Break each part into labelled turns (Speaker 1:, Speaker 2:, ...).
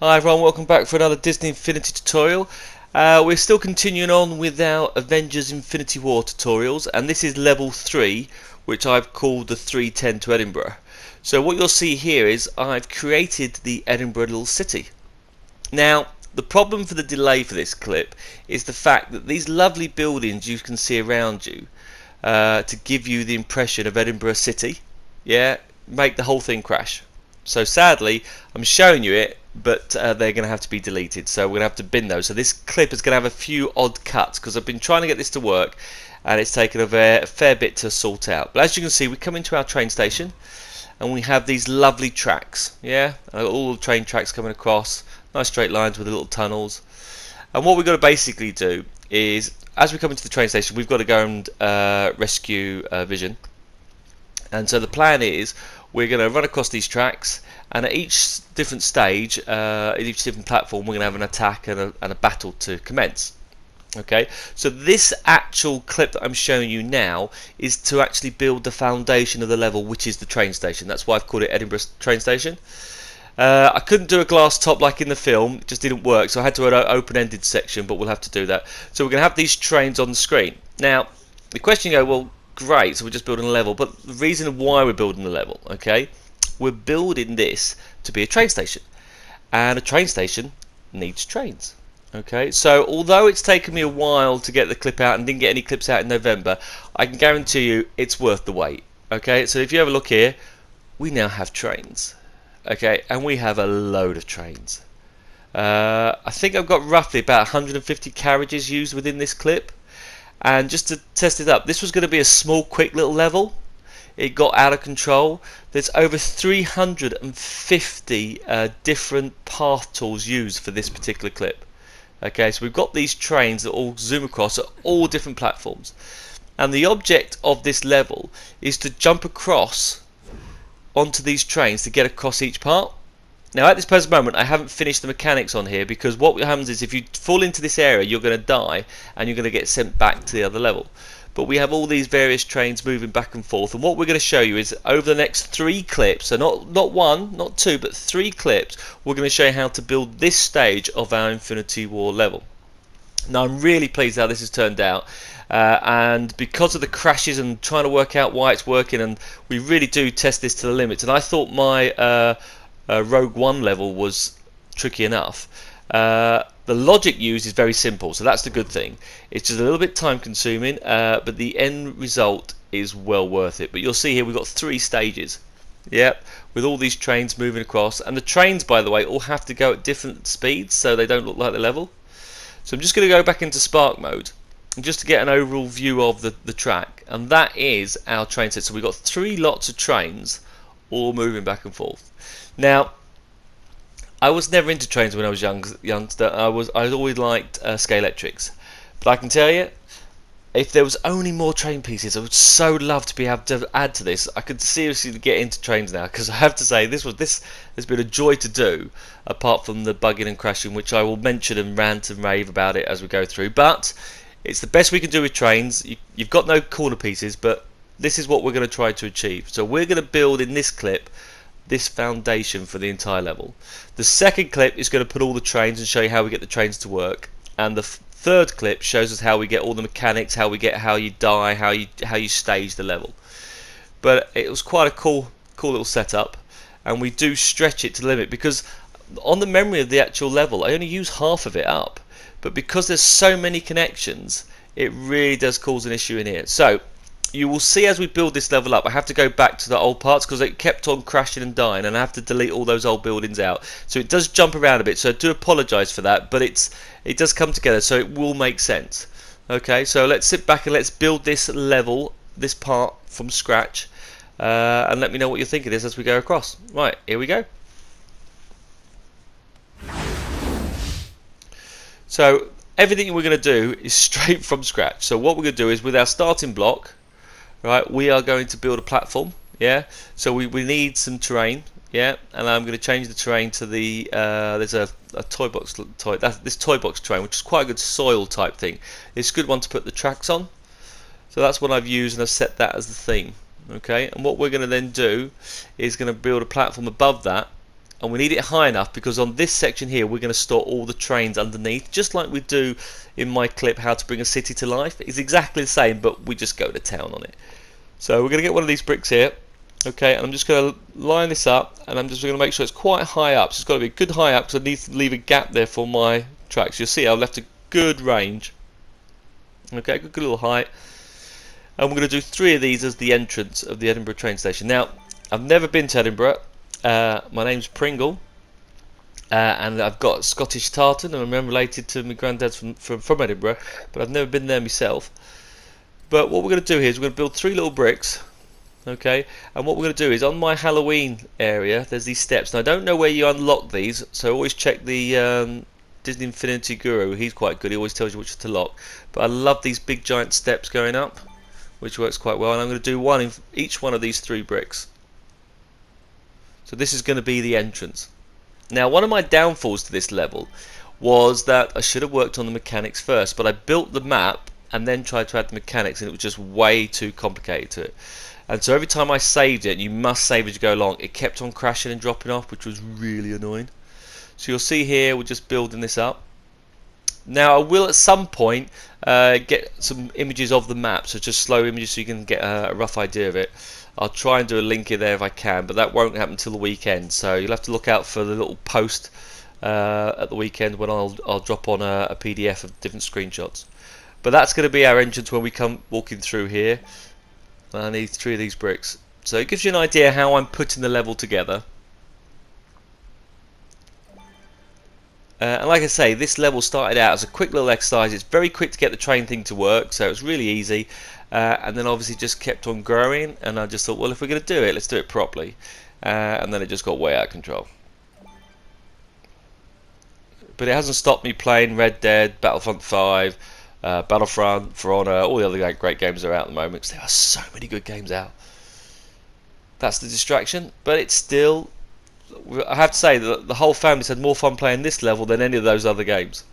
Speaker 1: Hi everyone, welcome back for another Disney Infinity tutorial. We're still continuing on with our Avengers Infinity War tutorials, and this is level 3, which I've called the 310 to Edinburgh. So what you'll see here is I've created the Edinburgh little city. Now, the problem for the delay for this clip is the fact that these lovely buildings you can see around you, to give you the impression of Edinburgh City, make the whole thing crash. So sadly, I'm showing you it, but they're going to have to be deleted, so we're going to have to bin those. So this clip is going to have a few odd cuts because I've been trying to get this to work and it's taken a fair bit to sort out. But as you can see, we come into our train station and we have these lovely tracks, all the train tracks coming across, nice straight lines with the little tunnels. And what we've got to basically do is, as we come into the train station, we've got to go and rescue Vision. And so the plan is we're going to run across these tracks, and at each different stage, at each different platform, we're going to have an attack and a battle to commence. Okay, so this actual clip that I'm showing you now is to actually build the foundation of the level, which is the train station. That's why I've called it Edinburgh train station. I couldn't do a glass top like in the film, it just didn't work, so I had to add an open-ended section, but we'll have to do that. So we're going to have these trains on the screen. Now, the question you go, well, great, so we're just building a level, but the reason why we're building the level, okay, we're building this to be a train station, and a train station needs trains. Okay, so although it's taken me a while to get the clip out and didn't get any clips out in November, I can guarantee you it's worth the wait. Okay, so if you have a look here, we now have trains. Okay, and we have a load of trains. I think I've got roughly about 150 carriages used within this clip. And just to test it up, this was going to be a small, quick little level. It got out of control. There's over 350 different path tools used for this particular clip. Okay, so we've got these trains that all zoom across at all different platforms. And the object of this level is to jump across onto these trains to get across each part. Now at this present moment I haven't finished the mechanics on here, because what happens is if you fall into this area you're going to die and you're going to get sent back to the other level. But we have all these various trains moving back and forth, and what we're going to show you is over the next 3 clips, so not one, not 2, but 3 clips, we're going to show you how to build this stage of our Infinity War level. Now I'm really pleased how this has turned out, and because of the crashes and trying to work out why it's working, and we really do test this to the limits, and I thought my Rogue One level was tricky enough. The logic used is very simple, so that's the good thing. It's just a little bit time consuming, but the end result is well worth it. But you'll see here we've got 3 stages, with all these trains moving across, and the trains, by the way, all have to go at different speeds so they don't look like the level. So I'm just going to go back into Spark mode and just to get an overall view of the track, and that is our train set. So we've got 3 lots of trains all moving back and forth. Now, I was never into trains when I was youngster. I always liked Scalextrics, but I can tell you, if there was only more train pieces, I would so love to be able to add to this. I could seriously get into trains now, because I have to say this has been a joy to do, apart from the bugging and crashing, which I will mention and rant and rave about it as we go through. But it's the best we can do with trains. You've got no corner pieces, but this is what we're going to try to achieve. So we're going to build in this clip this foundation for the entire level. The second clip is going to put all the trains and show you how we get the trains to work, and the third clip shows us how we get all the mechanics, how you die, how you stage the level. But it was quite a cool little setup, and we do stretch it to the limit, because on the memory of the actual level I only use half of it up, but because there's so many connections it really does cause an issue in here. So you will see as we build this level up, I have to go back to the old parts because it kept on crashing and dying, and I have to delete all those old buildings out. So it does jump around a bit, so I do apologise for that, but it does come together, so it will make sense. Okay, so let's sit back and let's build this level, this part from scratch, and let me know what you think of this as we go across. Right, here we go. So everything we're going to do is straight from scratch. So what we're going to do is, with our starting block, right, we are going to build a platform. So we need some terrain. And I'm going to change the terrain to the there's a toy box this toy box terrain, which is quite a good soil type thing. It's a good one to put the tracks on, so that's what I've used, and I've set that as the theme. Okay, and what we're going to then do is going to build a platform above that, and we need it high enough because on this section here we're going to store all the trains underneath, just like we do in my clip how to bring a city to life. It's exactly the same, but we just go to town on it. So we're going to get one of these bricks here, okay, and I'm just going to line this up, and I'm just going to make sure it's quite high up. So it's got to be good high up because I need to leave a gap there for my tracks. You'll see I've left a good range, okay, good little height. And we're going to do 3 of these as the entrance of the Edinburgh train station. Now, I've never been to Edinburgh. My name's Pringle, and I've got Scottish tartan, and I'm related to my granddad's from Edinburgh, but I've never been there myself. But what we're going to do here is we're going to build 3 little bricks, okay? And what we're going to do is on my Halloween area, there's these steps. Now I don't know where you unlock these, so always check the Disney Infinity Guru. He's quite good. He always tells you which to lock. But I love these big giant steps going up, which works quite well. And I'm going to do one in each one of these 3 bricks. So this is going to be the entrance. Now, one of my downfalls to this level was that I should have worked on the mechanics first, but I built the map and then tried to add the mechanics, and it was just way too complicated to it. And so every time I saved it, and you must save as you go along, it kept on crashing and dropping off, which was really annoying. So you'll see here we're just building this up. Now I will at some point get some images of the map, so just slow images so you can get a rough idea of it. I'll try and do a link in there if I can, but that won't happen until the weekend, so you'll have to look out for the little post at the weekend when I'll drop on a PDF of different screenshots. But that's going to be our entrance when we come walking through here. I need 3 of these bricks, so it gives you an idea how I'm putting the level together. And like I say, this level started out as a quick little exercise. It's very quick to get the train thing to work, so it's really easy. And then obviously just kept on growing, and I just thought, well, if we're going to do it, let's do it properly. And then it just got way out of control. But it hasn't stopped me playing Red Dead, Battlefront 5, Battlefront, For Honor, all the other great games that are out at the moment, because there are so many good games out. That's the distraction, but it's still... I have to say that the whole family's had more fun playing this level than any of those other games.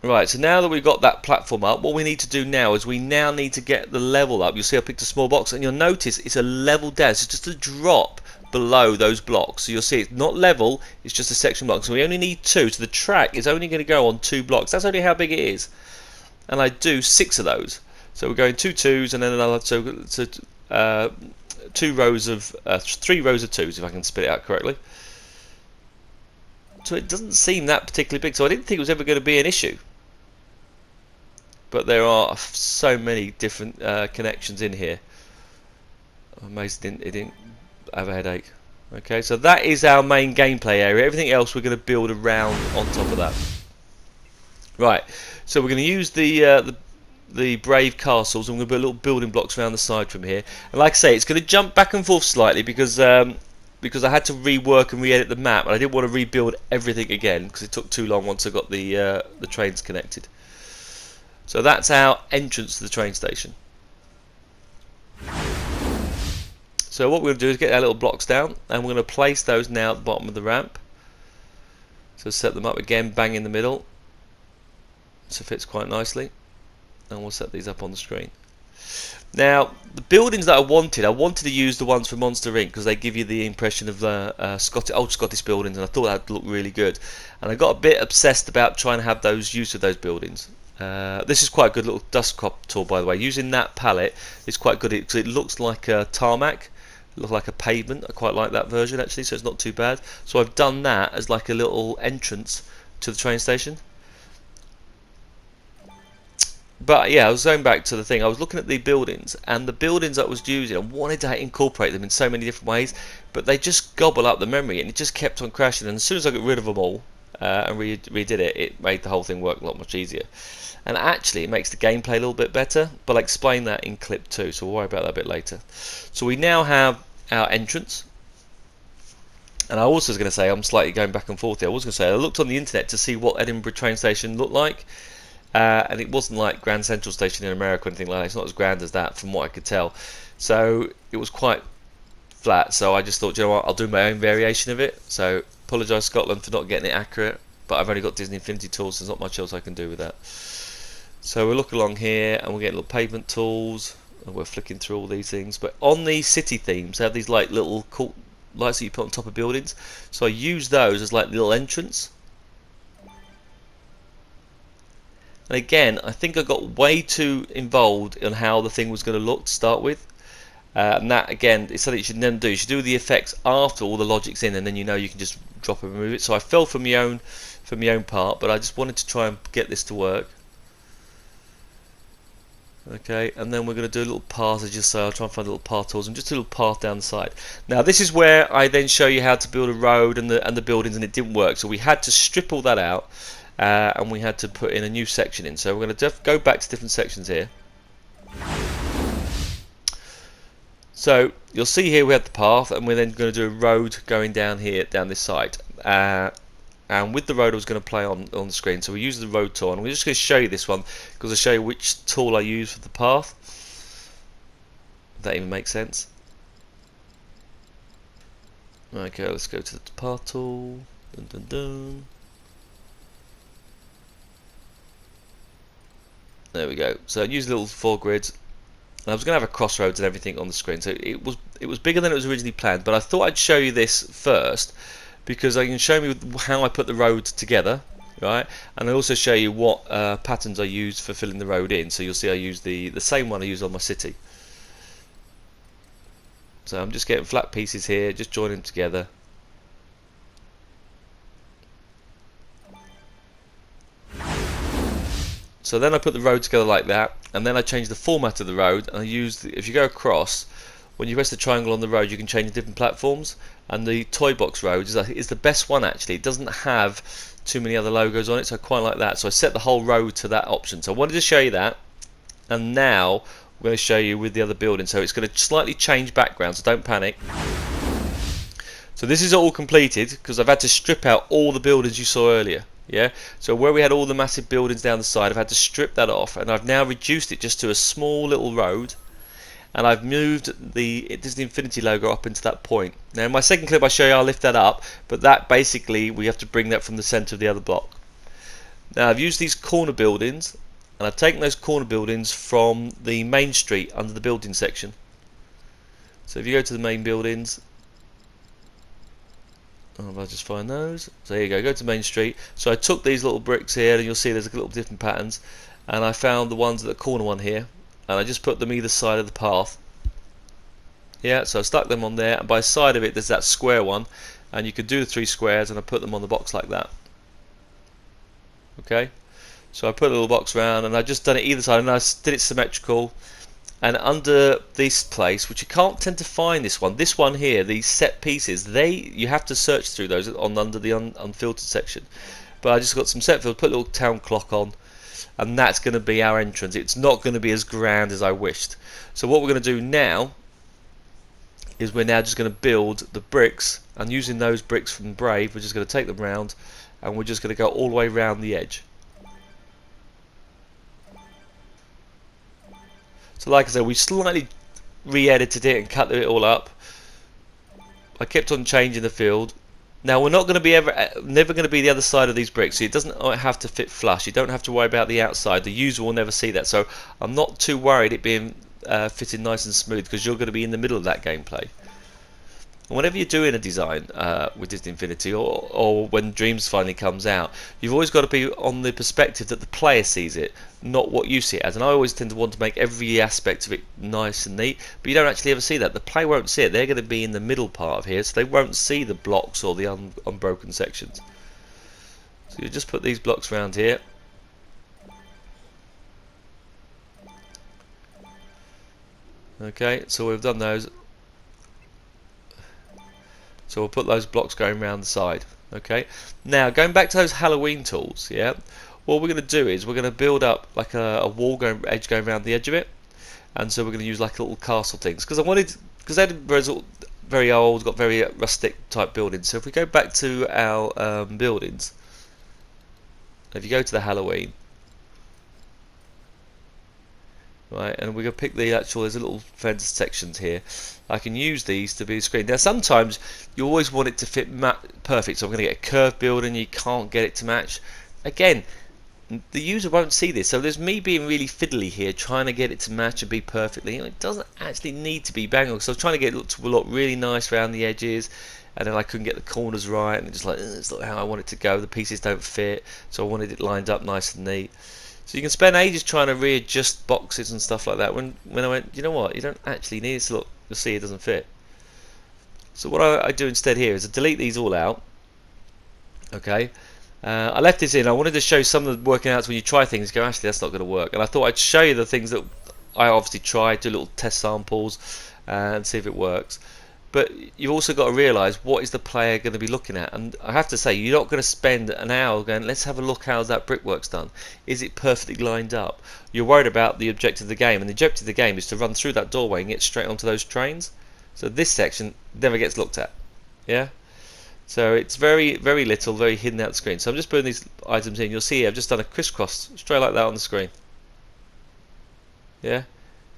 Speaker 1: Right, so now that we've got that platform up, what we need to do now is we now need to get the level up. You'll see I picked a small box, and you'll notice it's a level down. It's just a drop below those blocks. So you'll see it's not level, it's just a section block. So we only need 2, so the track is only going to go on 2 blocks. That's only how big it is. And I do 6 of those. So we're going 2 2s and then another 2 rows of 3 rows of 2s, if I can spit it out correctly. So it doesn't seem that particularly big, so I didn't think it was ever going to be an issue. But there are so many different connections in here. I'm amazed it didn't have a headache. Okay, so that is our main gameplay area. Everything else we're going to build around on top of that. Right, so we're going to use the Brave castles, and we're going to put little building blocks around the side from here. And like I say, it's going to jump back and forth slightly because I had to rework and re-edit the map, and I didn't want to rebuild everything again because it took too long once I got the trains connected. So that's our entrance to the train station. So what we're going to do is get our little blocks down, and we're going to place those now at the bottom of the ramp. So set them up again, bang in the middle, so it fits quite nicely. And we'll set these up on the screen. Now, the buildings that I wanted to use the ones from Monster Inc. because they give you the impression of the old Scottish buildings, and I thought that looked really good. And I got a bit obsessed about trying to have those use of those buildings. This is quite a good little dust crop tool, by the way. Using that palette is quite good because it looks like a tarmac, it looks like a pavement. I quite like that version actually, so it's not too bad. So I've done that as like a little entrance to the train station. But yeah, I was going back to the thing. I was looking at the buildings, and the buildings I was using, I wanted to incorporate them in so many different ways, but they just gobble up the memory, and it just kept on crashing. And as soon as I got rid of them all and redid it, it made the whole thing work a lot much easier. And actually, it makes the gameplay a little bit better. But I'll explain that in clip 2, so we'll worry about that a bit later. So we now have our entrance. And I also was going to say, I'm slightly going back and forth here. I was going to say, I looked on the internet to see what Edinburgh train station looked like. And it wasn't like Grand Central Station in America or anything like that. It's not as grand as that from what I could tell. So it was quite flat. So I just thought, you know what, I'll do my own variation of it. So apologise Scotland for not getting it accurate. But I've only got Disney Infinity tools, so there's not much else I can do with that. So we'll look along here and we'll get little pavement tools. and we're flicking through all these things, but on these city themes they have these like little cool lights that you put on top of buildings, so I use those as like little entrance. And again, I think I got way too involved in how the thing was going to look to start with, and that again is something you should never do. You should do the effects after all the logic's in, and then you know you can just drop and remove it. So I fell from my own part, but I just wanted to try and get this to work. Okay, and then we're going to do a little path, as you say. I'll try and find a little path tools and just a little path down the side. Now this is where I then show you how to build a road and the buildings, and it didn't work, so we had to strip all that out, and we had to put in a new section in. So we're going to go back to different sections here. So you'll see here we have the path, and we're then going to do a road going down here, down this side. And with the road I was going to play on the screen, so we use the road tool, and we're just going to show you this one because I'll show you which tool I use for the path. If that even makes sense. Okay, let's go to the path tool. Dun, dun, dun. There we go. So I use little 4 grids. And I was going to have a crossroads and everything on the screen, so it was bigger than it was originally planned. But I thought I'd show you this first, because I can show you how I put the road together, right? And I also show you what patterns I use for filling the road in. So you'll see I use the same one I use on my city. So I'm just getting flat pieces here, just joining them together. So then I put the road together like that, and then I change the format of the road, and I use if you go across, when you press the triangle on the road, you can change different platforms, and the toy box road is the best one actually. It doesn't have too many other logos on it, so I quite like that. So I set the whole road to that option. So I wanted to show you that, and now we're going to show you with the other building. So it's going to slightly change background, so don't panic. So this is all completed because I've had to strip out all the buildings you saw earlier. Yeah, so where we had all the massive buildings down the side, I've had to strip that off, and I've now reduced it just to a small little road, and I've moved the Disney Infinity logo up into that point. Now in my second clip I show you I'll lift that up, but that basically we have to bring that from the center of the other block. Now I've used these corner buildings, and I've taken those corner buildings from the main street under the building section. So if you go to the main buildings, I'll just find those. So here you go to Main Street. So I took these little bricks here, and you'll see there's a little different patterns, and I found the ones at the corner one here, and I just put them either side of the path. Yeah, so I stuck them on there, and by the side of it there's that square one, and you could do the 3 squares, and I put them on the box like that. Okay, so I put a little box around, and I just done it either side, and I did it symmetrical. And under this place, which you can't tend to find this one here, these set pieces, you have to search through those under the unfiltered section. But I just got some set filters, put a little town clock on, and that's going to be our entrance. It's not going to be as grand as I wished. So what we're going to do now is we're now just going to build the bricks, and using those bricks from Brave, we're just going to take them round, and we're just going to go all the way around the edge. So like I said, we slightly re-edited it and cut it all up. I kept on changing the field. Now we're not going to be never going to be the other side of these bricks, so it doesn't have to fit flush. You don't have to worry about the outside. The user will never see that, so I'm not too worried it being fitting nice and smooth, because you're going to be in the middle of that gameplay. And whenever you're doing a design with Disney Infinity, or when Dreams finally comes out, you've always got to be on the perspective that the player sees it, not what you see it as. And I always tend to want to make every aspect of it nice and neat, but you don't actually ever see that. The player won't see it. They're going to be in the middle part of here, so they won't see the blocks or the unbroken sections. So you just put these blocks around here. Okay, so we've done those. So we'll put those blocks going around the side. Okay. Now going back to those Halloween tools, yeah. What we're going to do is we're going to build up like a wall edge going around the edge of it, and so we're going to use like little castle things, because Edinburgh's very old, got very rustic type buildings. So if we go back to our buildings, if you go to the Halloween, right, and we're going to pick the actual, there's a little fence sections here. I can use these to be the screen. Now sometimes you always want it to fit perfect, so I'm going to get a curved building, you can't get it to match. Again, the user won't see this. So there's me being really fiddly here, trying to get it to match and be perfectly. It doesn't actually need to be bang on. So I was trying to get it to look really nice around the edges, and then I couldn't get the corners right, and it's like, it's not how I want it to go. The pieces don't fit, so I wanted it lined up nice and neat. So you can spend ages trying to readjust boxes and stuff like that. When I went, you know what, you don't actually need it to look. You'll see it doesn't fit. So what I do instead here is I delete these all out. Okay. I left this in. I wanted to show some of the working outs when you try things. Go, actually, that's not going to work. And I thought I'd show you the things that I obviously tried, do little test samples, and see if it works. But you've also got to realise what is the player going to be looking at. And I have to say, you're not going to spend an hour going, let's have a look how that brickwork's done. Is it perfectly lined up? You're worried about the objective of the game, and the objective of the game is to run through that doorway and get straight onto those trains. So this section never gets looked at. Yeah. So it's very, very little, very hidden out the screen. So I'm just putting these items in. You'll see here, I've just done a crisscross, straight like that on the screen. Yeah,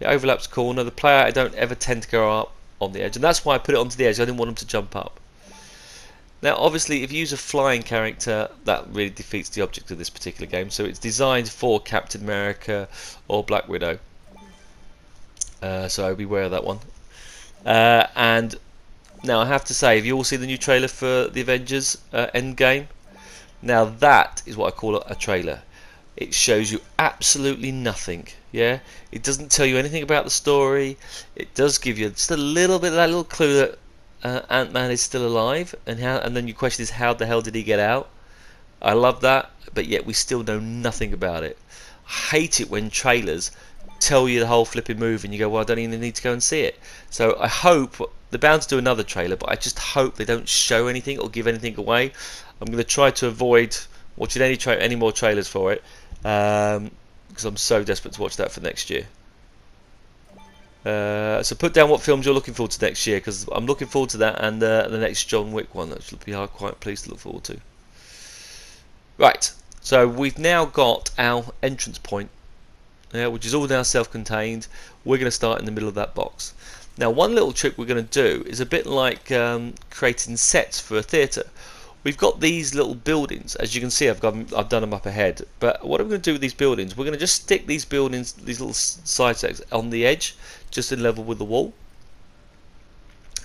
Speaker 1: it overlaps corner. The player, I don't ever tend to go up on the edge, and that's why I put it onto the edge. I didn't want them to jump up. Now, obviously, if you use a flying character, that really defeats the object of this particular game. So it's designed for Captain America or Black Widow. So beware of that one. And now I have to say, have you all seen the new trailer for the Avengers Endgame? Now that is what I call a trailer. It shows you absolutely nothing. Yeah, it doesn't tell you anything about the story. It does give you just a little bit of that little clue that Ant-Man is still alive, and then your question is, how the hell did he get out? I love that, but yet we still know nothing about it. I hate it when trailers tell you the whole flipping movie and you go, well, I don't even need to go and see it. So I hope they're bound to do another trailer, but I just hope they don't show anything or give anything away. I'm going to try to avoid watching any more trailers for it, because I'm so desperate to watch that for next year. So put down what films you're looking forward to next year, because I'm looking forward to that, and the next John Wick one, that should be quite pleased to look forward to. Right, so we've now got our entrance point, which is all now self-contained. We're going to start in the middle of that box. Now, one little trick we're going to do is a bit like creating sets for a theatre. We've got these little buildings. As you can see, I've done them up ahead. But what I'm going to do with these buildings, we're going to just stick these buildings, these little side sects, on the edge, just in level with the wall.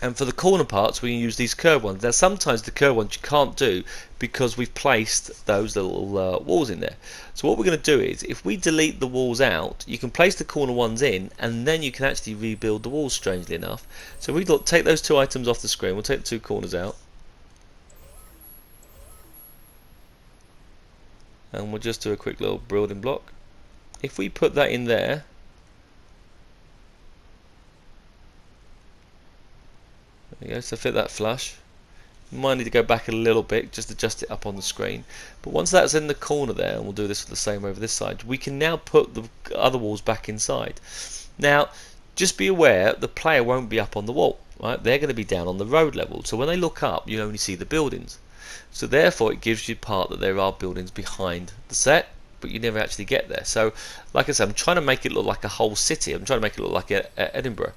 Speaker 1: And for the corner parts, we can use these curved ones. Now, sometimes the curved ones you can't do because we've placed those little walls in there. So what we're going to do is, if we delete the walls out, you can place the corner ones in, and then you can actually rebuild the walls, strangely enough. So we take those two items off the screen. We'll take the two corners out. And we'll just do a quick little building block. If we put that in there, there you go, so fit that flush. You might need to go back a little bit, just adjust it up on the screen. But once that's in the corner there, and we'll do this for the same over this side, we can now put the other walls back inside. Now, just be aware, the player won't be up on the wall, right? They're going to be down on the road level. So when they look up, you only see the buildings. So therefore, it gives you part that there are buildings behind the set, but you never actually get there. So, like I said, I'm trying to make it look like a whole city. I'm trying to make it look like Edinburgh.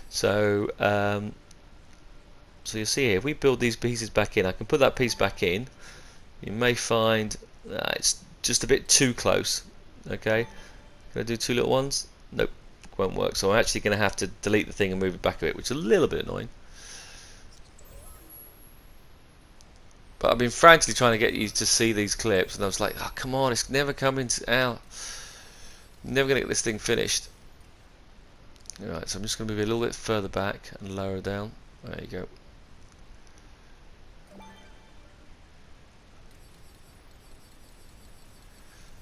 Speaker 1: So, so you'll see here, if we build these pieces back in, I can put that piece back in. You may find it's just a bit too close. Okay, can I do two little ones? Nope, won't work. So I'm actually going to have to delete the thing and move it back a bit, which is a little bit annoying. But I've been frantically trying to get you to see these clips, and I was like, oh, come on, it's never coming out. Never going to get this thing finished. Alright, so I'm just going to move it a little bit further back and lower down. There you go.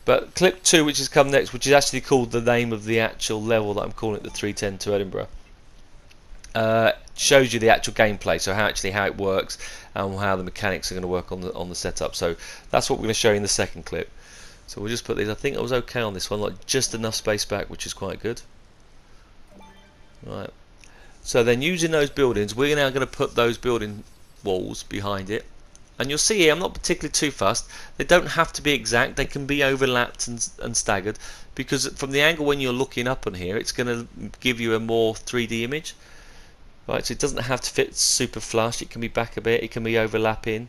Speaker 1: But clip 2, which has come next, which is actually called the name of the actual level that I'm calling it, the 310 to Edinburgh, shows you the actual gameplay, so how it works and how the mechanics are going to work on the setup. So that's what we're going to show you in the second clip. So we'll just put these. I think I was okay on this one, like just enough space back, which is quite good. Right. So then, using those buildings, we're now going to put those building walls behind it. And you'll see here, I'm not particularly too fussed. They don't have to be exact. They can be overlapped and staggered, because from the angle when you're looking up on here, it's going to give you a more 3D image. Right, so it doesn't have to fit super flush. It can be back a bit. It can be overlapping,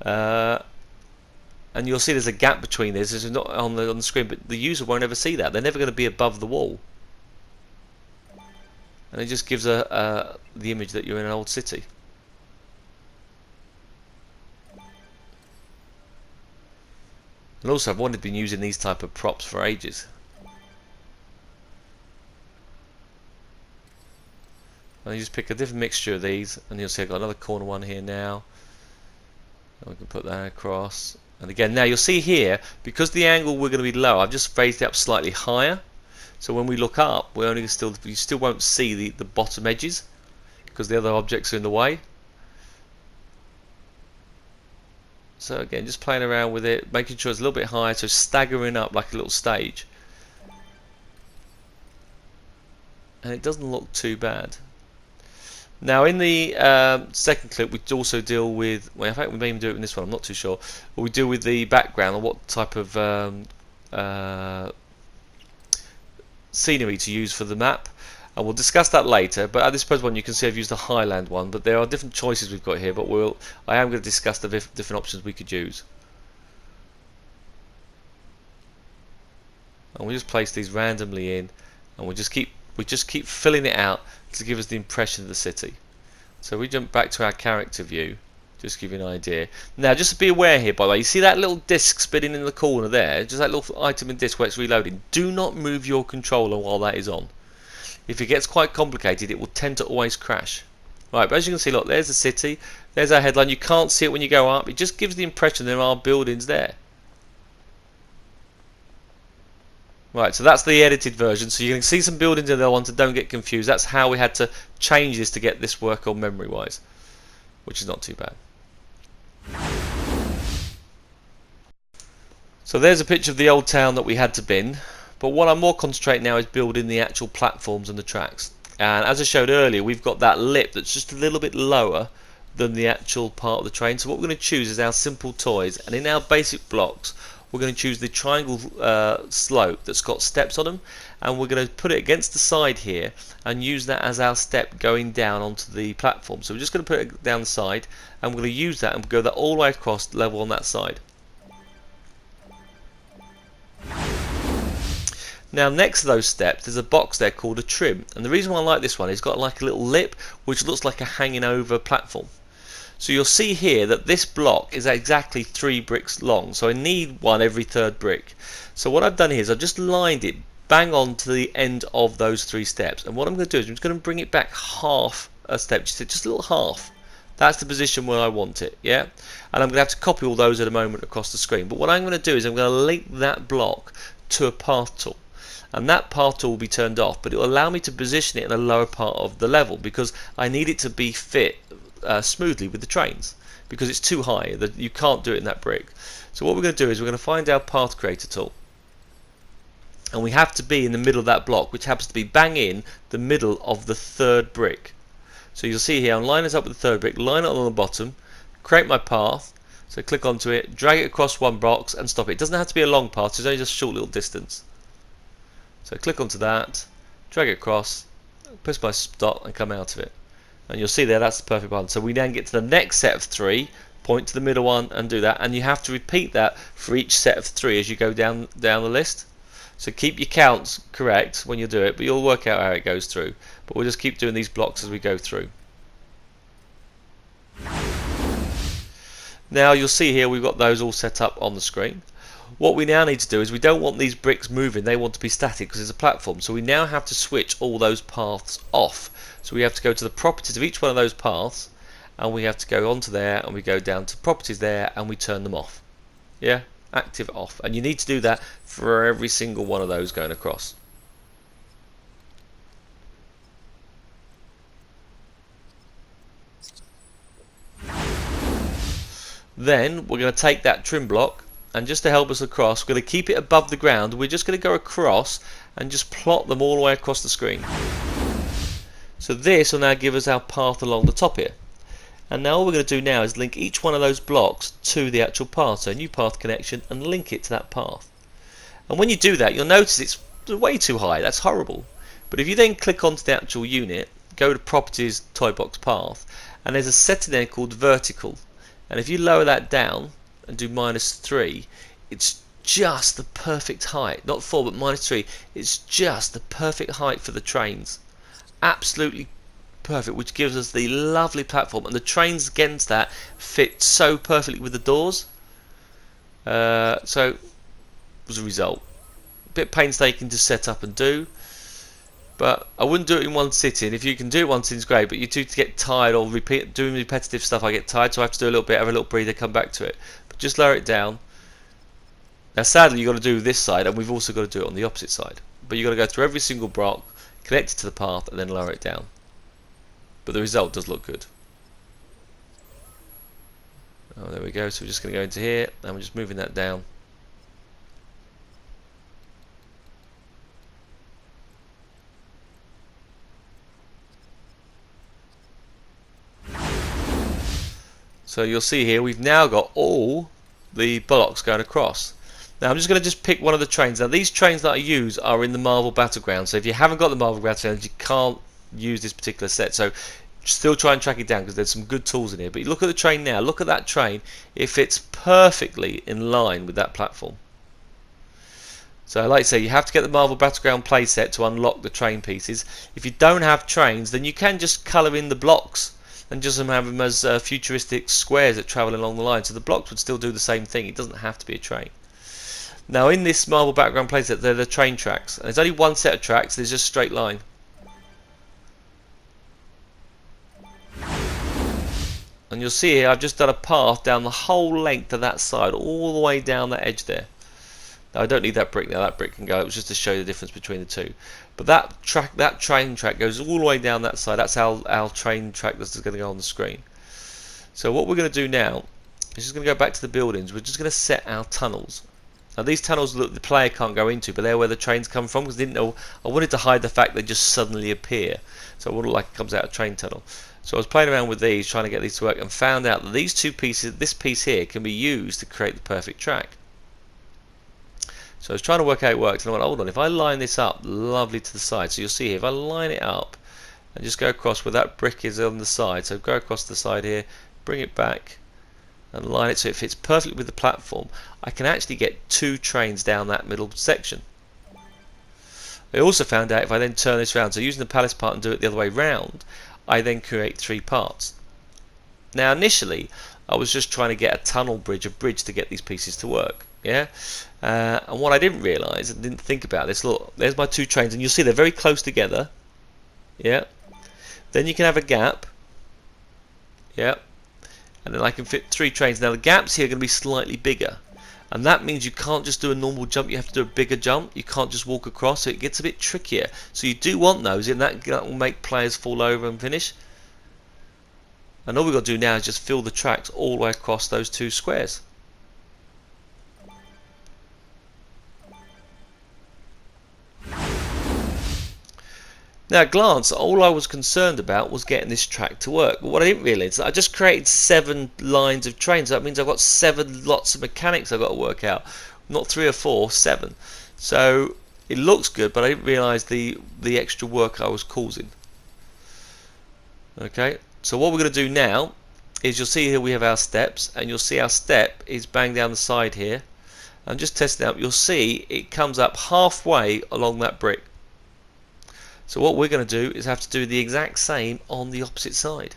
Speaker 1: and and you'll see there's a gap between this. It's not on the screen, but the user won't ever see that. They're never going to be above the wall, and it just gives the image that you're in an old city. And also, I've wanted to be using these type of props for ages. And you just pick a different mixture of these, and you'll see I've got another corner one here now. And we can put that across. And again, now you'll see here, because the angle we're going to be low, I've just raised it up slightly higher. So when we look up, you still won't see the bottom edges because the other objects are in the way. So again, just playing around with it, making sure it's a little bit higher, so staggering up like a little stage. And it doesn't look too bad. Now in the second clip we also deal with, well in fact we may even do it in this one, I'm not too sure, but we deal with the background and what type of scenery to use for the map, and we'll discuss that later. But at this present one you can see I've used the Highland one, but there are different choices we've got here, but I am going to discuss the different options we could use. And we just place these randomly in, and we just keep filling it out to give us the impression of the city. So we jump back to our character view, just to give you an idea. Now just to be aware here, by the way, you see that little disc spinning in the corner there, just that little item and disc where it's reloading. Do not move your controller while that is on. If it gets quite complicated, it will tend to always crash. Right, but as you can see, look, there's the city, there's our headline. You can't see it when you go up, it just gives the impression there are buildings there. Right, so that's the edited version, so you can see some buildings in there on, so don't get confused. That's how we had to change this to get this work on memory wise, which is not too bad. So there's a picture of the old town that we had to bin, but what I'm more concentrating now is building the actual platforms and the tracks. And as I showed earlier, we've got that lip that's just a little bit lower than the actual part of the train. So what we're going to choose is our simple toys, and in our basic blocks we're going to choose the triangle slope that's got steps on them, and we're going to put it against the side here and use that as our step going down onto the platform. So we're just going to put it down the side, and we're going to use that and go that all the way across level on that side. Now next to those steps there's a box there called a trim, and the reason why I like this one is it's got like a little lip which looks like a hanging over platform. So you'll see here that this block is exactly 3 bricks long, so I need one every third brick. So what I've done here is I've just lined it bang on to the end of those 3 steps, and what I'm going to do is I'm just going to bring it back half a step, just a little half. That's the position where I want it, yeah? And I'm going to have to copy all those at a moment across the screen, but what I'm going to do is I'm going to link that block to a path tool. And that path tool will be turned off, but it will allow me to position it in the lower part of the level because I need it to be fit smoothly with the trains, because it's too high that you can't do it in that brick. So what we're going to do is we're going to find our path creator tool, and we have to be in the middle of that block, which happens to be bang in the middle of the 3rd brick. So you'll see here I'm lining this up with the 3rd brick, line it on the bottom, create my path, so click onto it, drag it across one box and stop it. It doesn't have to be a long path, it's only just a short little distance. So click onto that, drag it across, press my stop and come out of it. And you'll see there that's the perfect one. So we then get to the next set of 3, point to the middle one and do that, and you have to repeat that for each set of 3 as you go down the list. So keep your counts correct when you do it, but you'll work out how it goes through. But we'll just keep doing these blocks as we go through. Now you'll see here we've got those all set up on the screen. What we now need to do is we don't want these bricks moving, they want to be static because it's a platform. So we now have to switch all those paths off. So we have to go to the properties of each one of those paths, and we have to go onto there, and we go down to properties there, and we turn them off. Yeah, active off. And you need to do that for every single one of those going across. Then we're going to take that trim block, and just to help us across, we're going to keep it above the ground. We're just going to go across and just plot them all the way across the screen. So this will now give us our path along the top here. And now all we're going to do now is link each one of those blocks to the actual path. So new path connection, and link it to that path. And when you do that, you'll notice it's way too high. That's horrible. But if you then click onto the actual unit, go to properties, toy box path, and there's a setting there called vertical. And if you lower that down and do -3, it's just the perfect height. Not 4, but -3. It's just the perfect height for the trains. Absolutely perfect, which gives us the lovely platform, and the trains against that fit so perfectly with the doors. So as a result, a bit painstaking to set up and do, but I wouldn't do it in one sitting. If you can do it one sitting, it's great, but you do get tired or doing repetitive stuff. I get tired, so I have to do a little bit, have a little breather, come back to it. But just lower it down. Now sadly you've got to do this side, and we've also got to do it on the opposite side, but you've got to go through every single block, connect it to the path, and then lower it down. But the result does look good. Oh, there we go. So we're just going to go into here, and we're just moving that down. So you'll see here we've now got all the blocks going across. Now I'm just going to pick one of the trains. Now these trains that I use are in the Marvel Battleground, so if you haven't got the Marvel Battleground, you can't use this particular set. So still try and track it down, because there's some good tools in here. But you look at the train now, look at that train, it fits perfectly in line with that platform. So like I say, you have to get the Marvel Battleground playset to unlock the train pieces. If you don't have trains, then you can just colour in the blocks and just have them as futuristic squares that travel along the line. So the blocks would still do the same thing. It doesn't have to be a train. Now in this Marvel Battleground playset, they're the train tracks. And there's only one set of tracks, there's just a straight line. And you'll see here I've just done a path down the whole length of that side, all the way down that edge there. Now I don't need that brick now, that brick can go. It was just to show you the difference between the two. But that train track goes all the way down that side. That's our train track that's going to go on the screen. So what we're going to do now is just going to go back to the buildings. We're just going to set our tunnels. Now these tunnels, look, the player can't go into, but they're where the trains come from, because I didn't know, I wanted to hide the fact they just suddenly appear, so it wouldn't look like it comes out of a train tunnel. So I was playing around with these, trying to get these to work, and found out that these two pieces, this piece here, can be used to create the perfect track. So I was trying to work out how it works, and I went, hold on, if I line this up lovely to the side, so you'll see here, if I line it up and just go across where that brick is on the side, so go across the side here, bring it back and line it so it fits perfectly with the platform, I can actually get two trains down that middle section. I also found out if I then turn this around, so using the palace part and do it the other way round, I then create three parts. Now initially I was just trying to get a tunnel bridge, a bridge to get these pieces to work, yeah. And what I didn't realise and didn't think about this, look, there's my two trains, and you'll see they're very close together, yeah. Then you can have a gap, yeah, and then I can fit three trains. Now the gaps here are going to be slightly bigger, and that means you can't just do a normal jump, you have to do a bigger jump. You can't just walk across, so it gets a bit trickier. So you do want those, and that will make players fall over and finish. And all we've got to do now is just fill the tracks all the way across those two squares. Now at a glance, all I was concerned about was getting this track to work. But what I didn't realise is that I just created 7 lines of trains. That means I've got 7 lots of mechanics I've got to work out. Not 3 or 4, 7. So it looks good, but I didn't realise the extra work I was causing. Okay, so what we're going to do now is, you'll see here we have our steps, and you'll see our step is bang down the side here. I'm just testing it out. You'll see it comes up halfway along that brick. So what we're going to do is have to do the exact same on the opposite side.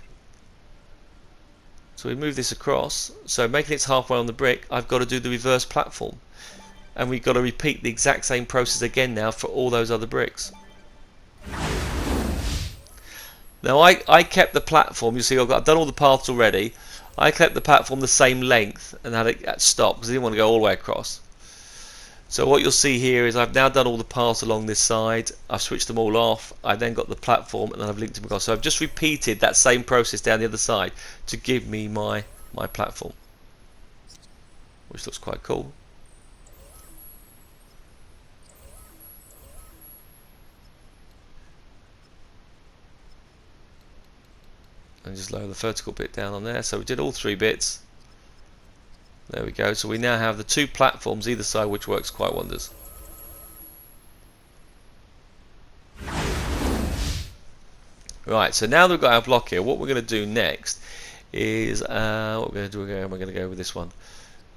Speaker 1: So we move this across, so making it halfway on the brick, I've got to do the reverse platform, and we've got to repeat the exact same process again now for all those other bricks. Now I kept the platform, you see I've done all the paths already. I kept the platform the same length and had it stop because I didn't want to go all the way across. So what you'll see here is I've now done all the paths along this side, I've switched them all off, I then got the platform and then I've linked them across. So I've just repeated that same process down the other side to give me my platform, which looks quite cool. And just lower the vertical bit down on there. So we did all 3 bits. There we go. So we now have the 2 platforms either side, which works quite wonders. Right, so now that we've got our block here, what we're going to do next is what we're going to do. We're going to go with this one.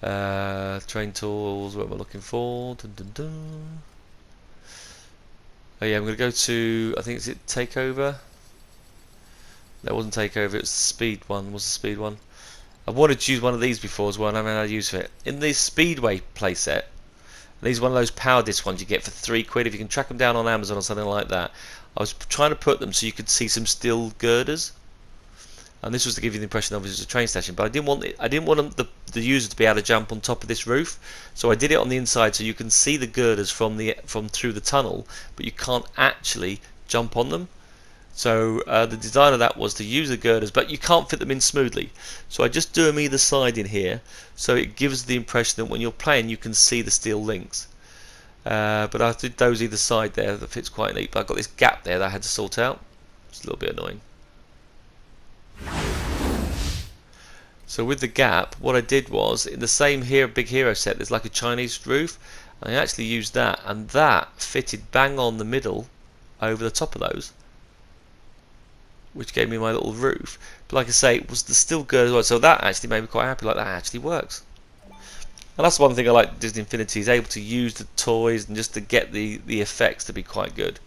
Speaker 1: Train tools, what am I looking for? Dun, dun, dun. Oh yeah, I'm going to go to, I think it's takeover. That wasn't takeover, it's speed one. Was the speed one? I wanted to use one of these before as well, and I haven't had use for it. In the Speedway playset, these are one of those power disc ones you get for £3 if you can track them down on Amazon or something like that. I was trying to put them so you could see some steel girders, and this was to give you the impression of it was a train station. But I didn't want the user to be able to jump on top of this roof, so I did it on the inside so you can see the girders from through the tunnel, but you can't actually jump on them. So the design of that was to use the girders, but you can't fit them in smoothly. So I just do them either side in here, so it gives the impression that when you're playing you can see the steel links. But I did those either side there, that fits quite neat. But I've got this gap there that I had to sort out. It's a little bit annoying. So with the gap, what I did was, in the same Big Hero set, there's like a Chinese roof. I actually used that, and that fitted bang on the middle over the top of those, which gave me my little roof. But like I say, it was the steel girder as well, so that actually made me quite happy. Like, that actually works. And that's one thing I like Disney Infinity, is able to use the toys and just to get the effects to be quite good.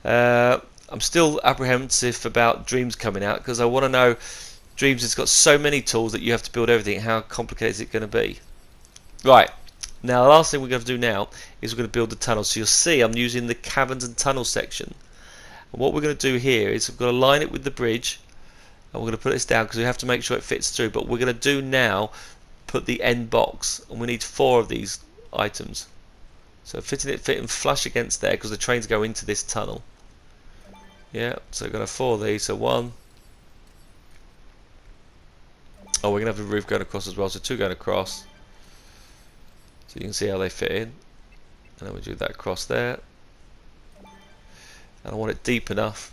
Speaker 1: I'm still apprehensive about Dreams coming out, because I want to know, Dreams has got so many tools that you have to build everything. How complicated is it going to be? Right, now the last thing we're going to do now is we're going to build the tunnel. So you'll see I'm using the caverns and tunnel section. And what we're going to do here is we've got to line it with the bridge, and we're going to put this down because we have to make sure it fits through. But we're going to do now put the end box, and we need 4 of these items. So fitting flush against there, because the trains go into this tunnel. Yeah, so we're going to have 4 of these. So 1. Oh, we're going to have the roof going across as well. So 2 going across. So you can see how they fit in. And then we do that across there. And I want it deep enough,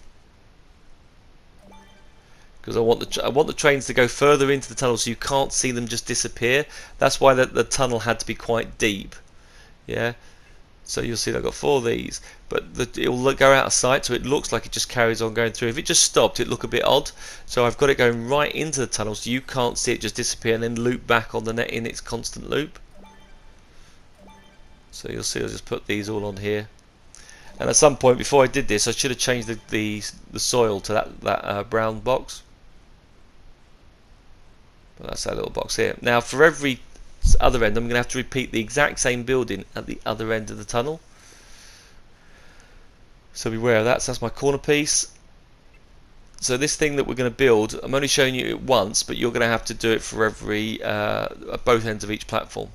Speaker 1: because I want the trains to go further into the tunnel so you can't see them just disappear. That's why the tunnel had to be quite deep. Yeah. So you'll see that I've got 4 of these, but it will go out of sight, so it looks like it just carries on going through. If it just stopped, it'd look a bit odd. So I've got it going right into the tunnel, so you can't see it just disappear and then loop back on the net in its constant loop. So you'll see I'll just put these all on here. And at some point before I did this, I should have changed the soil to that brown box. But that's that little box here. Now for every other end, I'm going to have to repeat the exact same building at the other end of the tunnel. So beware of that. So that's my corner piece. So this thing that we're going to build, I'm only showing you it once, but you're going to have to do it for every at both ends of each platform.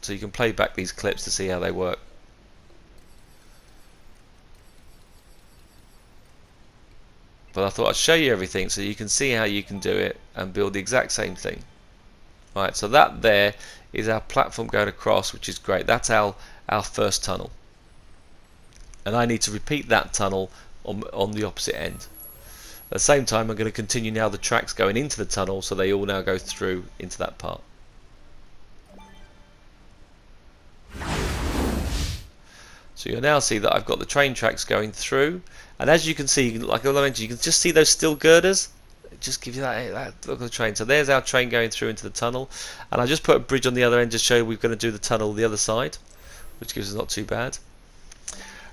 Speaker 1: So you can play back these clips to see how they work. But I thought I'd show you everything so you can see how you can do it and build the exact same thing. Right, so that there is our platform going across, which is great. That's our first tunnel. And I need to repeat that tunnel on the opposite end. At the same time, I'm going to continue now the tracks going into the tunnel, so they all now go through into that part. So you'll now see that I've got the train tracks going through, and as you can see, like I mentioned, you can just see those steel girders. It just gives you that look of the train. So there's our train going through into the tunnel, and I just put a bridge on the other end to show we're going to do the tunnel the other side, which gives us not too bad.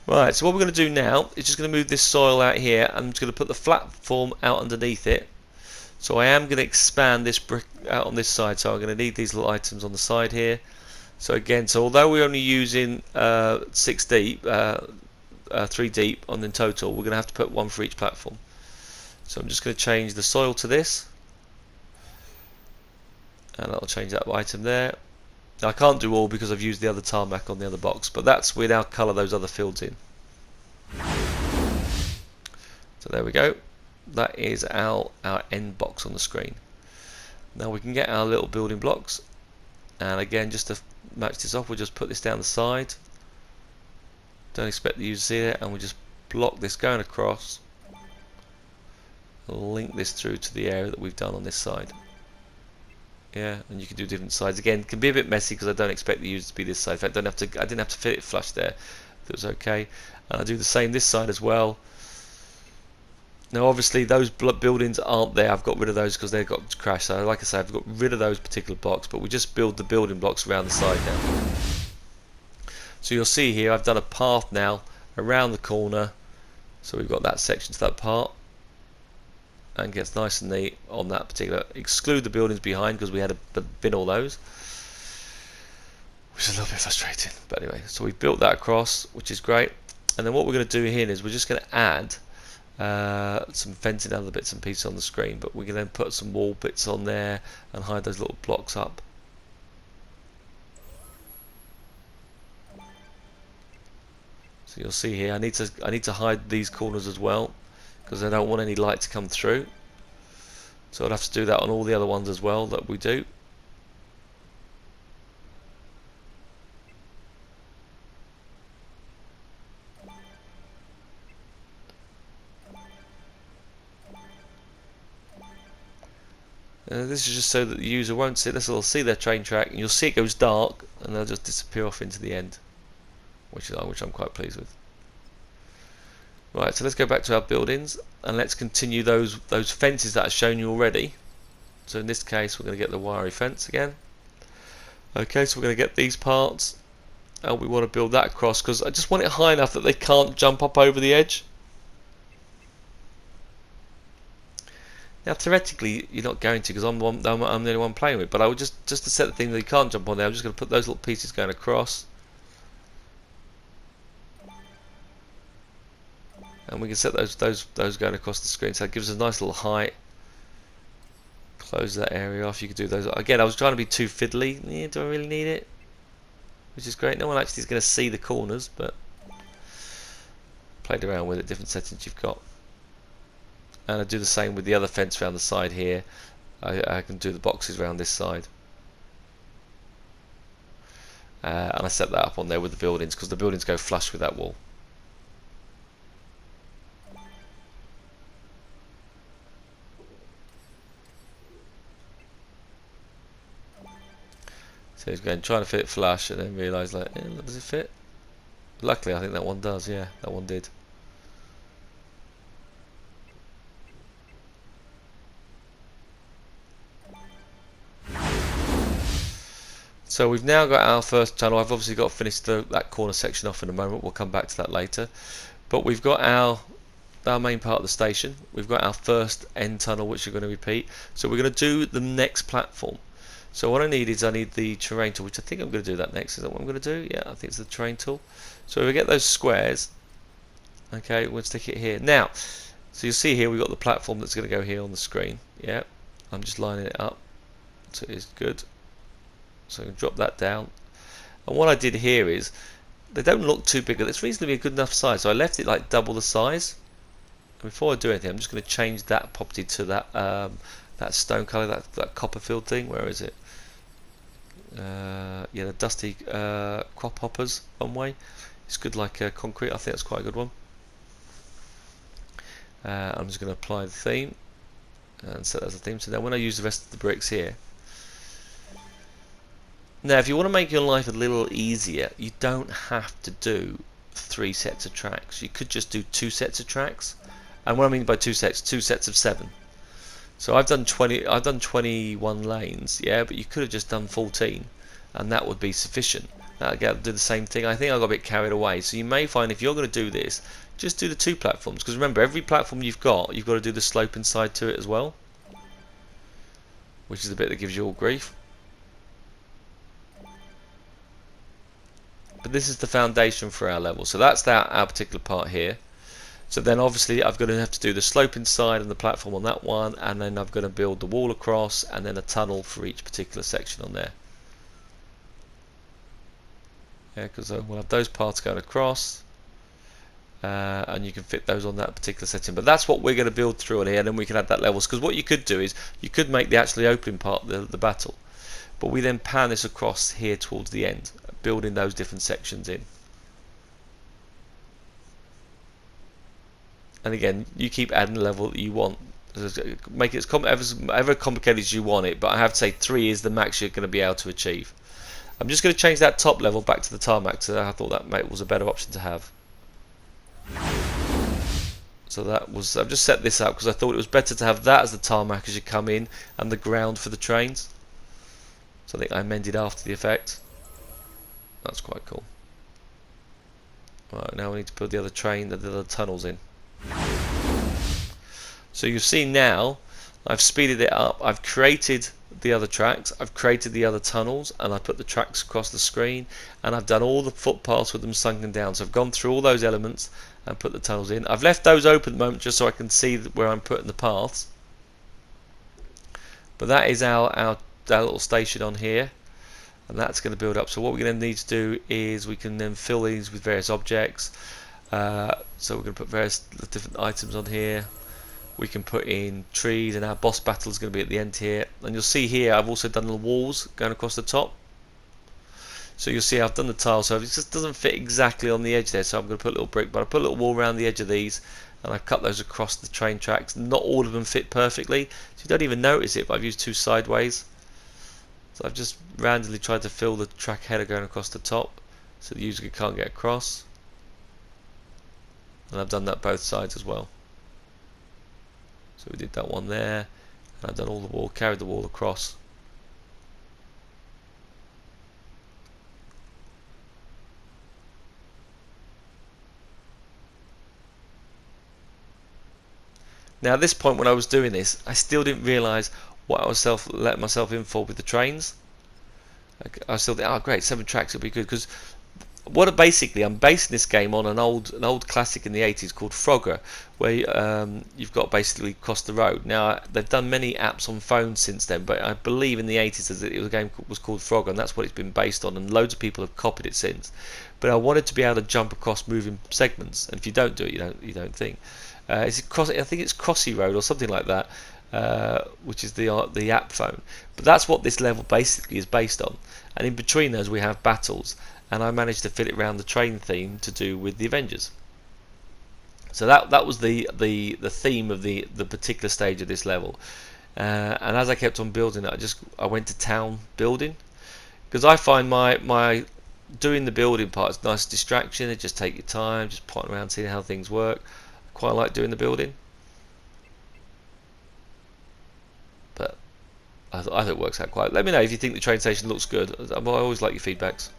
Speaker 1: Right, so what we're going to do now is just going to move this soil out here, and I'm just going to put the platform out underneath it. So I am going to expand this brick out on this side, so I'm going to need these little items on the side here. So again, so although we're only using 6 deep, 3 deep on in total, we're going to have to put 1 for each platform. So I'm just going to change the soil to this, and I'll change that item there. Now I can't do all because I've used the other tarmac on the other box, but that's we now colour those other fields in. So there we go. That is our end box on the screen. Now we can get our little building blocks, and again, just to match this off, we'll just put this down the side. Don't expect the user to see it, and we'll just block this going across. Link this through to the area that we've done on this side. Yeah, and you can do different sides. Again, it can be a bit messy because I don't expect the user to be this side. In fact, I didn't have to fit it flush there. That was okay. And I do the same this side as well. Now obviously those buildings aren't there. I've got rid of those because they've got crashed. So like I say, I've got rid of those particular blocks, but we just build the building blocks around the side now. So you'll see here I've done a path now around the corner, so we've got that section to that part, and gets nice and neat on that particular. Exclude the buildings behind because we had to bin all those, which is a little bit frustrating, but anyway. So we've built that across, which is great. And then what we're going to do here is we're just going to add some fencing, other bits and pieces on the screen, but we can then put some wall bits on there and hide those little blocks up. So you'll see here I need to hide these corners as well because I don't want any light to come through, so I'd have to do that on all the other ones as well that we do. This is just so that the user won't see this. They'll see their train track, and you'll see it goes dark, and they'll just disappear off into the end, which I'm quite pleased with. Right, so let's go back to our buildings, and let's continue those fences that I've shown you already. So in this case, we're going to get the wiry fence again. Okay, so we're going to get these parts, and we want to build that across because I just want it high enough that they can't jump up over the edge. Now theoretically you're not going to, because I'm the only one playing with it, but I would just to set the thing that you can't jump on there, I'm just going to put those little pieces going across, and we can set those going across the screen, so it gives us a nice little height. Close that area off. You could do those again. I was trying to be too fiddly. Yeah, do I really need it? Which is great. No one actually is going to see the corners, but played around with it, different settings you've got. And I do the same with the other fence around the side here. I can do the boxes around this side, and I set that up on there with the buildings because the buildings go flush with that wall. So he's going trying to fit it flush, and then realise like, does it fit? Luckily, I think that one does. Yeah, that one did. So we've now got our first tunnel. I've obviously got to finish that corner section off in a moment. We'll come back to that later. But we've got our main part of the station. We've got our first end tunnel, which we're going to repeat. So we're going to do the next platform. So what I need the terrain tool, which I think I'm going to do that next. Is that what I'm going to do? Yeah, I think it's the terrain tool. So we get those squares. Okay, we'll stick it here. Now, so you'll see here we've got the platform that's going to go here on the screen. Yeah, I'm just lining it up so it is good. So I can drop that down, and what I did here is they don't look too big. It's reasonably a good enough size, so I left it like double the size. And before I do anything, I'm just going to change that property to that that stone color, that Copperfield thing. Where is it? Yeah, the dusty crop hoppers one way. It's good like concrete. I think that's quite a good one. I'm just going to apply the theme and set that as a theme. So then when I use the rest of the bricks here. Now, if you want to make your life a little easier, you don't have to do 3 sets of tracks. You could just do 2 sets of tracks, and what I mean by 2 sets of 7. So I've done 21 lanes, yeah, but you could have just done 14, and that would be sufficient. Now again, do the same thing. I think I got a bit carried away. So you may find if you're going to do this, just do the 2 platforms, because remember, every platform you've got to do the slope inside to it as well, which is the bit that gives you all grief. But this is the foundation for our level, so that's our particular part here. So then obviously I've got to have to do the slope inside and the platform on that one, and then I've got to build the wall across and then a tunnel for each particular section on there. Yeah, because we'll have those parts going across, and you can fit those on that particular setting. But that's what we're going to build through on here, and then we can add that levels, because what you could do is you could make the actually opening part the battle, but we then pan this across here towards the end, building those different sections in. And again, you keep adding the level that you want. Make it as ever complicated as you want it, but I have to say 3 is the max you're going to be able to achieve. I'm just going to change that top level back to the tarmac, so I thought that was a better option to have. So that was, I've just set this up because I thought it was better to have that as the tarmac as you come in and the ground for the trains. So I think I amended after the effect. That's quite cool. Right, now we need to put the other train, the other tunnels in. So you've seen now, I've speeded it up, I've created the other tracks, I've created the other tunnels, and I put the tracks across the screen, and I've done all the footpaths with them sunken down. So I've gone through all those elements and put the tunnels in. I've left those open at the moment just so I can see where I'm putting the paths. But that is our little station on here, and that's going to build up. So what we're going to need to do is we can then fill these with various objects. So we're going to put various different items on here. We can put in trees, and our boss battle is going to be at the end here. And you'll see here I've also done the walls going across the top. So you'll see I've done the tile, so it just doesn't fit exactly on the edge there, so I'm going to put a little brick, but I put a little wall around the edge of these, and I've cut those across the train tracks. Not all of them fit perfectly, so you don't even notice it, but I've used two sideways. So I've just randomly tried to fill the track header going across the top, so the user can't get across. And I've done that both sides as well. So we did that one there, and I've done all the wall, carried the wall across. Now at this point when I was doing this, I still didn't realise what I was letting myself in for with the trains. I still think, oh great, 7 tracks would be good, because what basically I'm basing this game on an old classic in the 80s called Frogger, where you've got basically cross the road. Now they've done many apps on phones since then, but I believe in the 80s it was a game was called Frogger, and that's what it's been based on, and loads of people have copied it since. But I wanted to be able to jump across moving segments, and if you don't do it, you don't think. I think it's Crossy Road or something like that, which is the app phone. But that's what this level basically is based on. And in between those we have battles, and I managed to fit it around the train theme to do with the Avengers. So that was the theme of the particular stage of this level. And as I kept on building it, I went to town building, because I find my doing the building part is a nice distraction. It just take your time, just potting around, seeing how things work. Quite like doing the building, but I think it works out quite. Let me know if you think the train station looks good. I always like your feedbacks.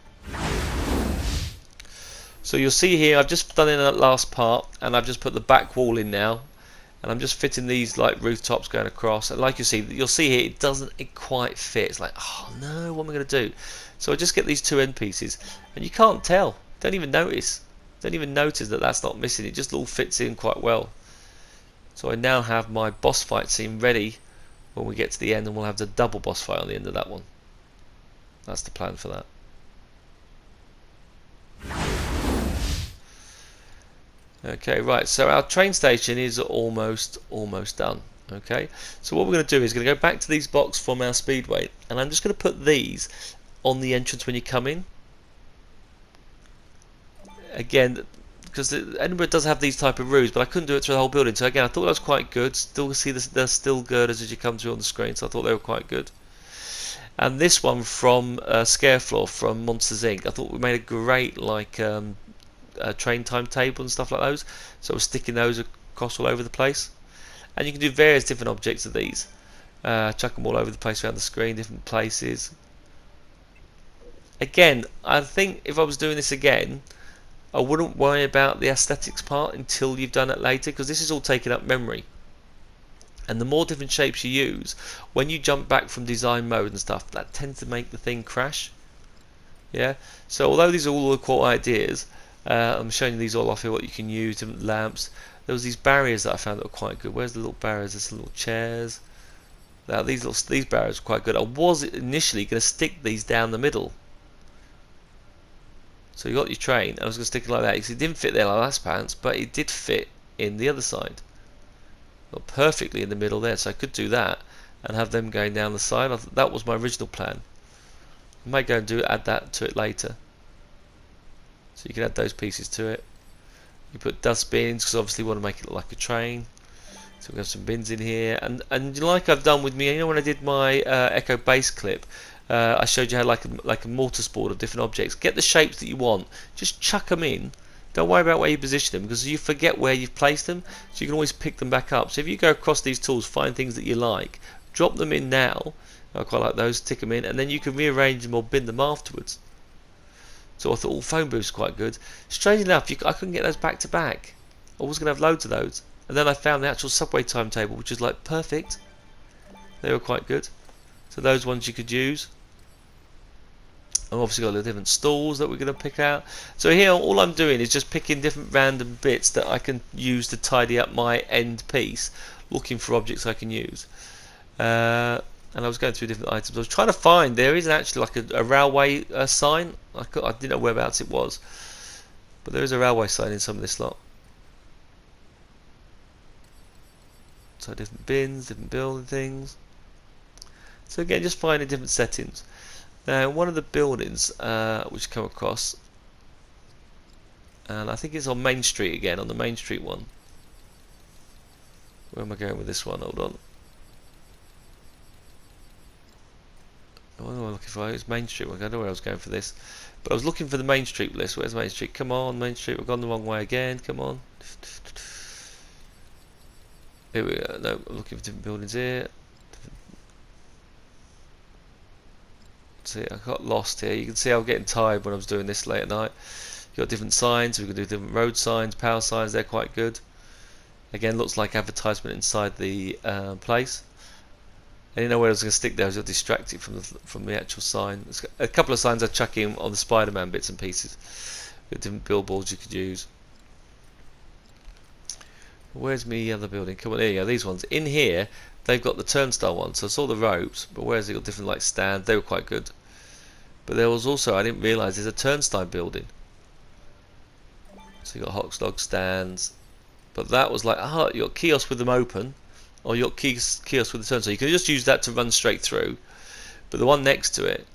Speaker 1: So you'll see here I've just done in that last part, and I've just put the back wall in now, and I'm just fitting these like rooftops going across. And like you'll see here it doesn't quite fit. It's like, oh no, what am I going to do? So I just get these two end pieces, and you can't tell, don't even notice that that's not missing. It just all fits in quite well. So I now have my boss fight scene ready when we get to the end, and we'll have the double boss fight on the end of that one. That's the plan for that. Okay, right, so our train station is almost done. Okay, so what we're going to do is going to go back to these blocks from our speedway, and I'm just going to put these on the entrance when you come in. Again, because Edinburgh does have these type of roofs, but I couldn't do it through the whole building. So again, I thought that was quite good. Still see they're still girders as you come through on the screen, so I thought they were quite good. And this one from Scarefloor from Monsters Inc. I thought we made a great like train timetable and stuff like those. So we're sticking those across all over the place, and you can do various different objects of these. Chuck them all over the place around the screen, different places. Again, I think if I was doing this again, I wouldn't worry about the aesthetics part until you've done it later, because this is all taking up memory. And the more different shapes you use, when you jump back from design mode and stuff, that tends to make the thing crash. Yeah. So although these are all the core ideas, I'm showing you these all off here, what you can use, different lamps. There was these barriers that I found that were quite good. Where's the little barriers? There's little chairs. Now these barriers are quite good. I was initially going to stick these down the middle. So you got your train, and I was going to stick it like that, because it didn't fit there like last pants, but it did fit in the other side. Got perfectly in the middle there, so I could do that and have them going down the side. That was my original plan. I might go and add that to it later. So you can add those pieces to it. You put dust bins, because obviously you want to make it look like a train. So we have some bins in here, and like I've done with me, you know, when I did my Echo Base clip, I showed you how like a mortar board of different objects. Get the shapes that you want, just chuck them in, Don't worry about where you position them, because you forget where you've placed them, so you can always pick them back up. So if you go across these tools, find things that you like, drop them in now. I quite like those, tick them in, and then you can rearrange them or bin them afterwards. So I thought, phone booth's quite good. Strange enough, I couldn't get those back to back. I was going to have loads of those. And then I found the actual subway timetable, which is like perfect. They were quite good. So those ones you could use. I've obviously got the different stalls that we're going to pick out. So here all I'm doing is just picking different random bits that I can use to tidy up my end piece, looking for objects I can use. And I was going through different items. I was trying to find, there is actually like a railway sign. I didn't know whereabouts it was, but there is a railway sign in some of this lot. So different bins, different building things. So again, just finding different settings. Now, one of the buildings which come across, and I think it's on Main Street again, on the Main Street one. Where am I going with this one? Hold on. What am I looking for? It's Main Street. I don't know where I was going for this, but I was looking for the Main Street list. Where's Main Street? Come on, Main Street. We've gone the wrong way again. Come on. Here we go. No, I'm looking for different buildings here. See, I got lost here. You can see I was getting tired when I was doing this late at night. You've got different signs. We can do different road signs, power signs. They're quite good. Again, looks like advertisement inside the place. I didn't know where I was going to stick there. I was distracted from the actual sign. There's a couple of signs I chuck in on the Spider-Man bits and pieces. Got different billboards you could use. Where's me other building? Come on, here you go. These ones in here. They've got the turnstile ones. So I saw the ropes, but where's it got different like stands? They were quite good. But there was also, I didn't realise, there's a turnstile building. So you got hot dog stands. But that was like, you got kiosks with them open. Or your kiosk with the turnstile. You can just use that to run straight through, but the one next to it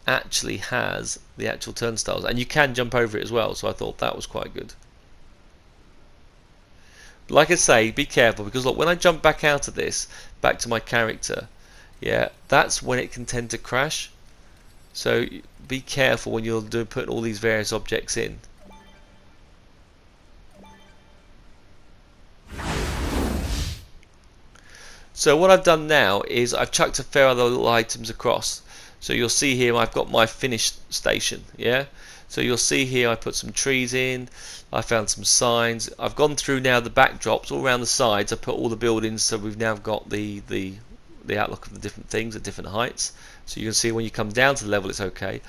Speaker 1: actually has the actual turnstiles, and you can jump over it as well. So I thought that was quite good. But like I say, be careful, because look, when I jump back out of this, back to my character, yeah, that's when it can tend to crash. So be careful when you're putting all these various objects in. So what I've done now is I've chucked a fair other little items across. So you'll see here I've got my finished station, yeah? So you'll see here I put some trees in, I found some signs. I've gone through now the backdrops all around the sides. I put all the buildings, so we've now got the outlook of the different things at different heights. So you can see when you come down to the level it's okay.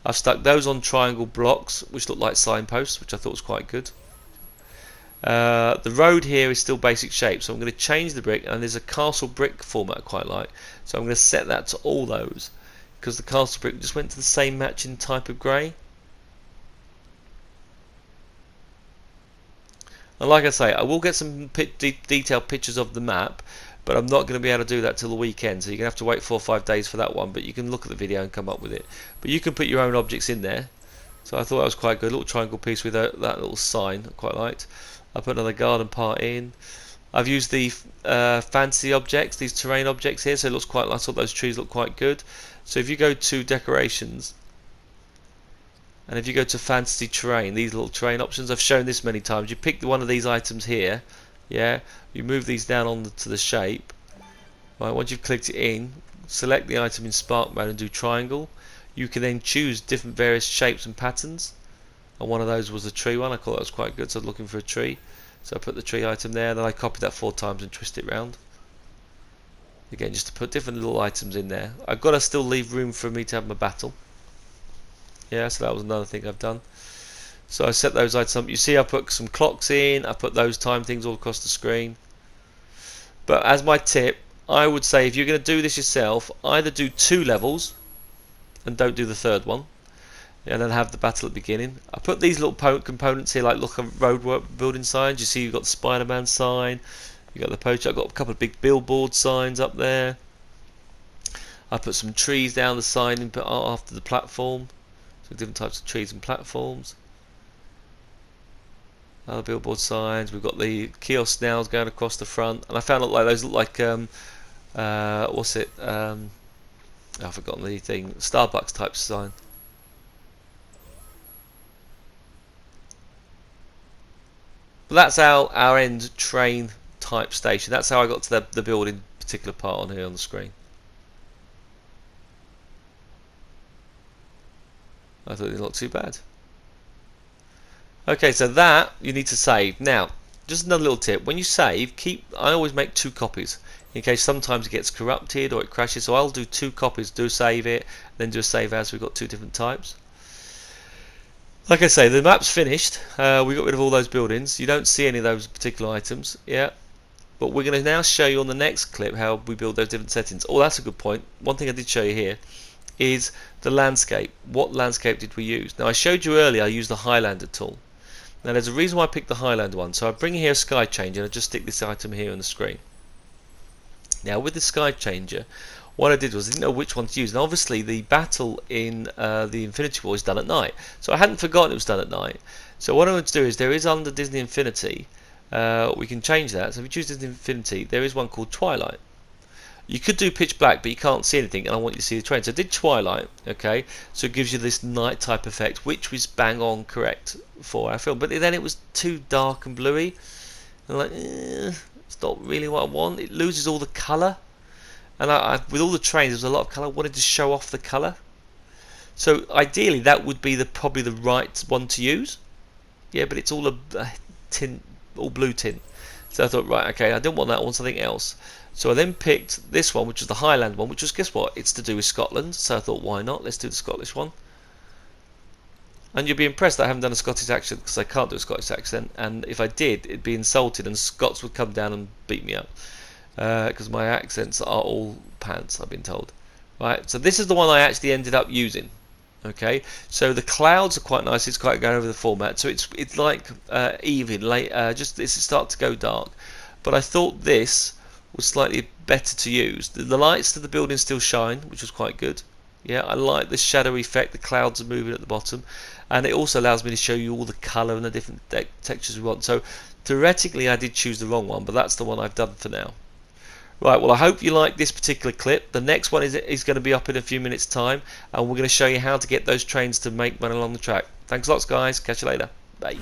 Speaker 1: I've stuck those on triangle blocks which look like signposts, which I thought was quite good. The road here is still basic shape, so I'm going to change the brick, and there's a castle brick format I quite like, so I'm going to set that to all those, because the castle brick just went to the same matching type of grey. And like I say, I will get some detailed pictures of the map, but I'm not going to be able to do that till the weekend, so you're going to have to wait 4 or 5 days for that one, but you can look at the video and come up with it. But you can put your own objects in there, so I thought that was quite good. A little triangle piece with that little sign I quite liked. I put another garden part in. I've used the fancy objects, these terrain objects here, so it looks quite nice. I thought those trees look quite good. So if you go to decorations, and if you go to fantasy terrain, these little terrain options, I've shown this many times. You pick one of these items here, yeah, you move these down onto the shape. Right, once you've clicked it in, select the item in spark mode and do triangle. You can then choose different various shapes and patterns. And one of those was a tree one. I thought that was quite good, so I was looking for a tree. So I put the tree item there, then I copied that 4 times and twist it round. Again, just to put different little items in there. I've got to still leave room for me to have my battle. Yeah, so that was another thing I've done. So I set those items up. You see I put some clocks in, I put those time things all across the screen. But as my tip, I would say if you're going to do this yourself, either do 2 levels and don't do the 3rd one, and then have the battle at the beginning. I put these little components here, like look at road building signs. You see you've got the Spider-Man sign, you've got the poster. I've got a couple of big billboard signs up there. I put some trees down the side and put after the platform, so different types of trees and platforms. Other billboard signs. We've got the kiosk now going across the front, and I found those look like what's it? I've forgotten the thing. Starbucks type sign. But that's our end train type station. That's how I got to the building particular part on here on the screen. I thought it didn't look too bad. Okay, so that you need to save. Now, just another little tip. When you save, I always make 2 copies in case sometimes it gets corrupted or it crashes. So I'll do 2 copies, save it, then do a save as. We've got 2 different types. Like I say, the map's finished. We got rid of all those buildings. You don't see any of those particular items. Yeah. But we're going to now show you on the next clip how we build those different settings. Oh, that's a good point. One thing I did show you here is the landscape. What landscape did we use? Now, I showed you earlier I used the Highlander tool. Now, there's a reason why I picked the Highlander one. So I bring here a sky changer and I just stick this item here on the screen. Now, with the sky changer, what I did was I didn't know which one to use. And obviously, the battle in the Infinity War is done at night. So I hadn't forgotten it was done at night. So what I'm going to do is there is under Disney Infinity, we can change that. So if we choose Disney Infinity, there is one called Twilight. You could do pitch black, but you can't see anything, and I want you to see the train. So I did Twilight, okay? So it gives you this night type effect, which was bang on correct for our film. But then it was too dark and bluey. And I'm like, it's not really what I want. It loses all the colour. And with all the trains, there's a lot of colour. I wanted to show off the colour. So ideally, that would be probably the right one to use. Yeah, but it's all a tint, all blue tint. So I thought, right, okay, I didn't want that. I want something else. So I then picked this one, which was the Highland one, which was, guess what? It's to do with Scotland. So I thought, why not? Let's do the Scottish one. And you'll be impressed that I haven't done a Scottish accent because I can't do a Scottish accent. And if I did, it'd be insulted and Scots would come down and beat me up. Because my accents are all pants, I've been told. Right, so this is the one I actually ended up using. Okay, so the clouds are quite nice. It's quite going over the format. So it's like even late. Just it's start to go dark. But I thought this was slightly better to use. The lights to the building still shine, which was quite good. Yeah, I like the shadow effect. The clouds are moving at the bottom, and it also allows me to show you all the colour and the different textures we want. So theoretically, I did choose the wrong one, but that's the one I've done for now. Right, well, I hope you like this particular clip. The next one is going to be up in a few minutes' time, and we're going to show you how to get those trains to make money along the track. Thanks lots, guys. Catch you later. Bye.